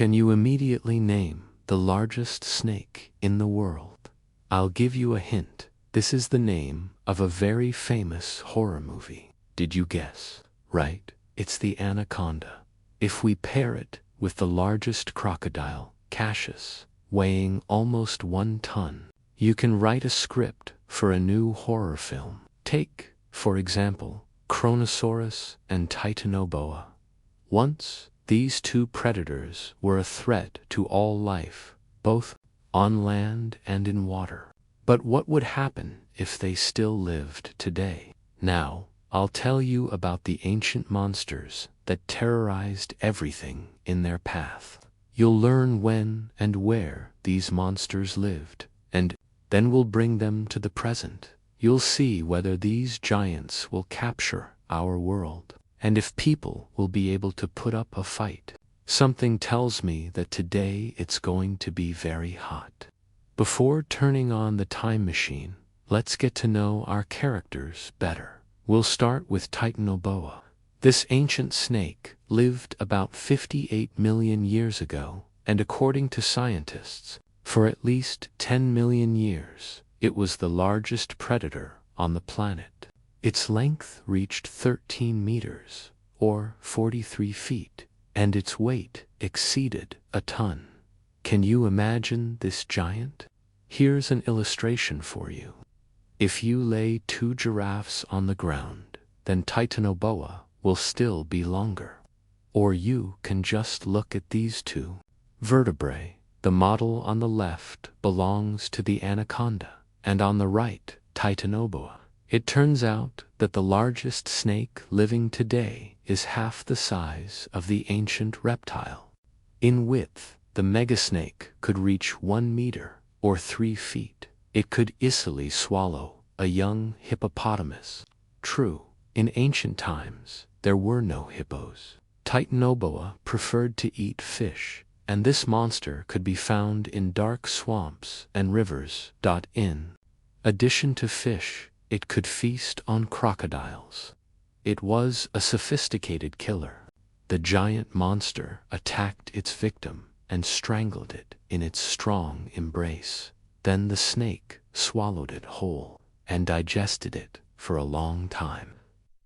Can you immediately name the largest snake in the world? I'll give you a hint. This is the name of a very famous horror movie. Did you guess? Right, it's the anaconda. If we pair it with the largest crocodile, Cassius, weighing almost 1 ton, you can write a script for a new horror film. Take, for example, Kronosaurus and Titanoboa. Once, these two predators were a threat to all life, both on land and in water. But what would happen if they still lived today? Now, I'll tell you about the ancient monsters that terrorized everything in their path. You'll learn when and where these monsters lived, and then we'll bring them to the present. You'll see whether these giants will capture our world, and if people will be able to put up a fight. Something tells me that today it's going to be very hot. Before turning on the time machine, let's get to know our characters better. We'll start with Titanoboa. This ancient snake lived about 58 million years ago, and according to scientists, for at least 10 million years, it was the largest predator on the planet. Its length reached 13 meters, or 43 feet, and its weight exceeded a ton. Can you imagine this giant? Here's an illustration for you. If you lay 2 giraffes on the ground, then Titanoboa will still be longer. Or you can just look at these 2 vertebrae. The model on the left belongs to the anaconda, and on the right, Titanoboa. It turns out that the largest snake living today is half the size of the ancient reptile. In width, the megasnake could reach 1 meter, or 3 feet. It could easily swallow a young hippopotamus. True, in ancient times, there were no hippos. Titanoboa preferred to eat fish, and this monster could be found in dark swamps and rivers. In addition to fish, it could feast on crocodiles. It was a sophisticated killer. The giant monster attacked its victim and strangled it in its strong embrace. Then the snake swallowed it whole and digested it for a long time.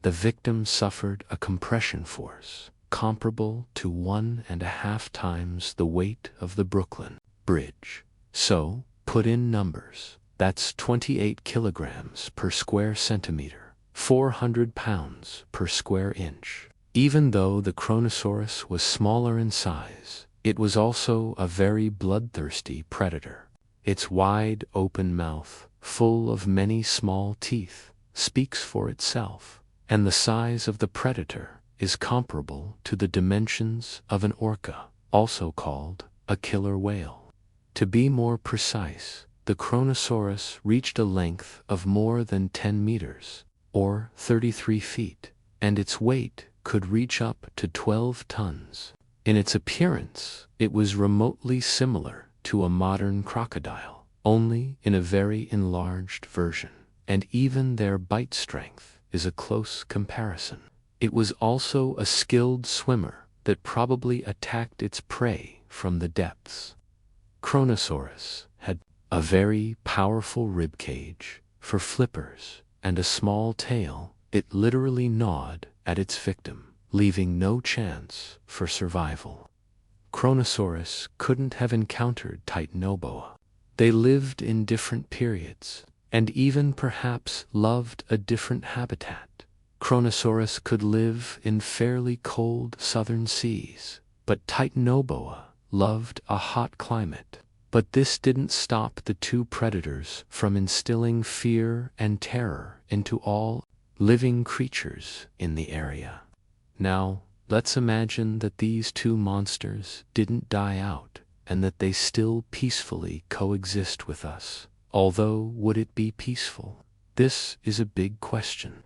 The victim suffered a compression force comparable to 1.5 times the weight of the Brooklyn Bridge. So, put in numbers. That's 28 kilograms per square centimeter, 400 pounds per square inch. Even though the Kronosaurus was smaller in size, it was also a very bloodthirsty predator. Its wide open mouth, full of many small teeth, speaks for itself, and the size of the predator is comparable to the dimensions of an orca, also called a killer whale. To be more precise, the Kronosaurus reached a length of more than 10 meters, or 33 feet, and its weight could reach up to 12 tons. In its appearance, it was remotely similar to a modern crocodile, only in a very enlarged version, and even their bite strength is a close comparison. It was also a skilled swimmer that probably attacked its prey from the depths. Kronosaurus had a very powerful rib cage for flippers and a small tail. It literally gnawed at its victim, leaving no chance for survival. Kronosaurus couldn't have encountered Titanoboa. They lived in different periods, and even perhaps loved a different habitat. Kronosaurus could live in fairly cold southern seas, but Titanoboa loved a hot climate. But this didn't stop the 2 predators from instilling fear and terror into all living creatures in the area. Now, let's imagine that these 2 monsters didn't die out, and that they still peacefully coexist with us. Although, would it be peaceful? This is a big question.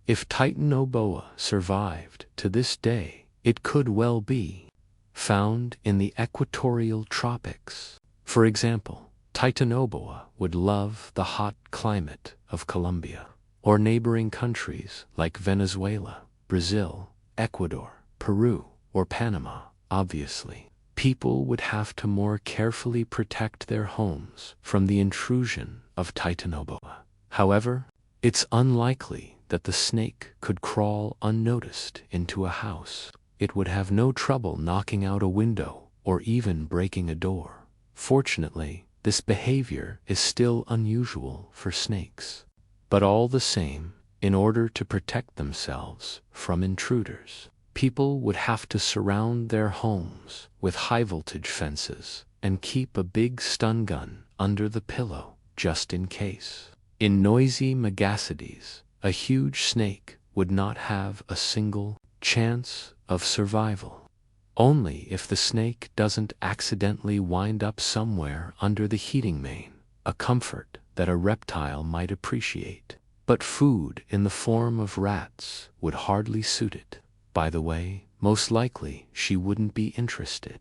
If Titanoboa survived to this day, it could well be found in the equatorial tropics. For example, Titanoboa would love the hot climate of Colombia, or neighboring countries like Venezuela, Brazil, Ecuador, Peru, or Panama. Obviously, people would have to more carefully protect their homes from the intrusion of Titanoboa. However, it's unlikely that the snake could crawl unnoticed into a house. It would have no trouble knocking out a window or even breaking a door. Fortunately, this behavior is still unusual for snakes. But all the same, in order to protect themselves from intruders, people would have to surround their homes with high-voltage fences and keep a big stun gun under the pillow just in case. In noisy megacities, a huge snake would not have a single chance of survival. Only if the snake doesn't accidentally wind up somewhere under the heating main, a comfort that a reptile might appreciate. But food in the form of rats would hardly suit it. By the way, most likely she wouldn't be interested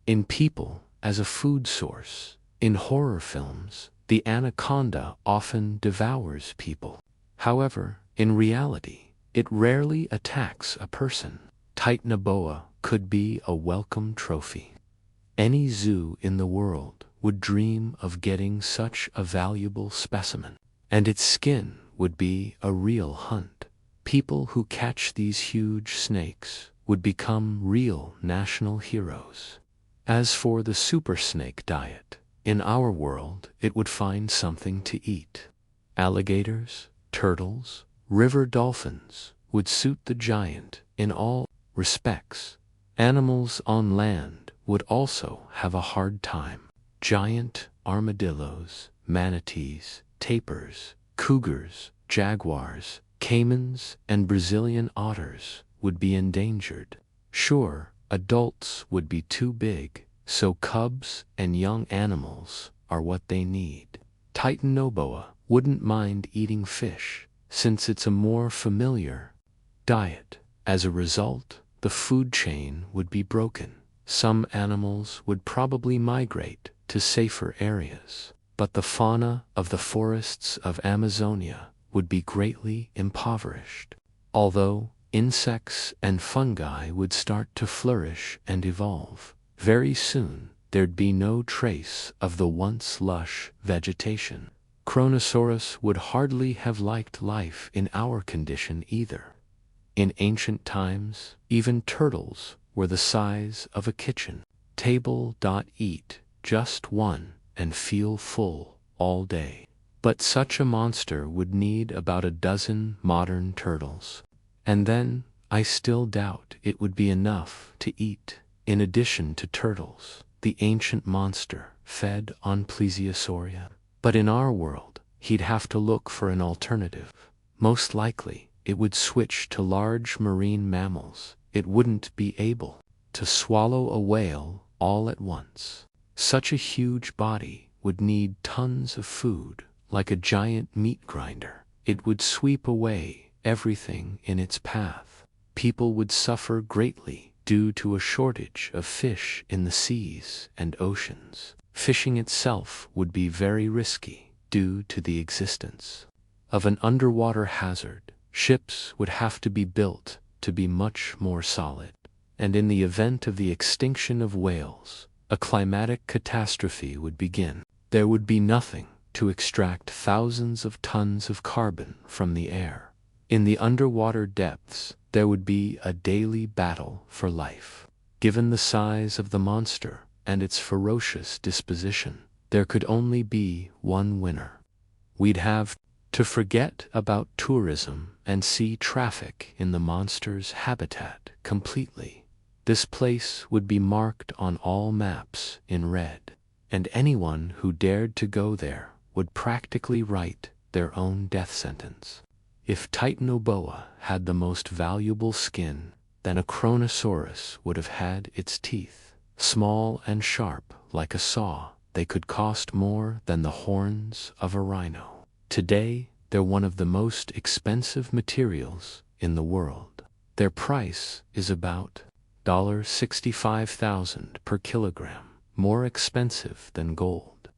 in people as a food source. In horror films, the anaconda often devours people. However, in reality, it rarely attacks a person. Titanoboa could be a welcome trophy. Any zoo in the world would dream of getting such a valuable specimen, and its skin would be a real hunt. People who catch these huge snakes would become real national heroes. As for the super snake diet, in our world it would find something to eat. Alligators, turtles, river dolphins would suit the giant in all respects. Animals on land would also have a hard time. Giant armadillos, manatees, tapirs, cougars, jaguars, caimans, and Brazilian otters would be endangered. Sure, adults would be too big, so cubs and young animals are what they need. Titanoboa wouldn't mind eating fish, since it's a more familiar diet. As a result, the food chain would be broken. Some animals would probably migrate to safer areas, but the fauna of the forests of Amazonia would be greatly impoverished. Although insects and fungi would start to flourish and evolve, very soon there'd be no trace of the once lush vegetation. Kronosaurus would hardly have liked life in our condition either. In ancient times, even turtles were the size of a kitchen table. Eat just one and feel full all day. But such a monster would need about a dozen modern turtles. And then, I still doubt it would be enough to eat. In addition to turtles, the ancient monster fed on Plesiosauria. But in our world, he'd have to look for an alternative. Most likely, it would switch to large marine mammals. It wouldn't be able to swallow a whale all at once. Such a huge body would need tons of food, like a giant meat grinder. It would sweep away everything in its path. People would suffer greatly due to a shortage of fish in the seas and oceans. Fishing itself would be very risky due to the existence of an underwater hazard. Ships would have to be built to be much more solid. And in the event of the extinction of whales, a climatic catastrophe would begin. There would be nothing to extract thousands of tons of carbon from the air. In the underwater depths, there would be a daily battle for life. Given the size of the monster and its ferocious disposition, there could only be one winner. We'd have to forget about tourism and sea traffic in the monster's habitat completely. This place would be marked on all maps in red, and anyone who dared to go there would practically write their own death sentence. If Titanoboa had the most valuable skin, then a Kronosaurus would have had its teeth. Small and sharp like a saw, they could cost more than the horns of a rhino. Today, they're one of the most expensive materials in the world. Their price is about $65,000 per kilogram, more expensive than gold.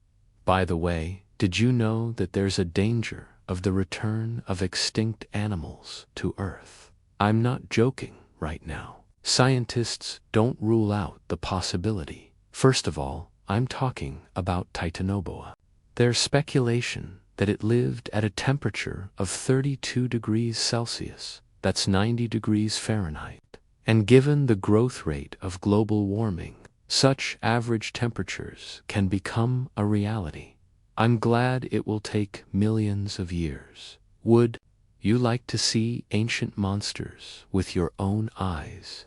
By the way, did you know that there's a danger of the return of extinct animals to Earth? I'm not joking right now. Scientists don't rule out the possibility. First of all, I'm talking about Titanoboa. There's speculation that it lived at a temperature of 32 degrees Celsius, that's 90 degrees Fahrenheit. And given the growth rate of global warming, such average temperatures can become a reality. I'm glad it will take millions of years. Would you like to see ancient monsters with your own eyes?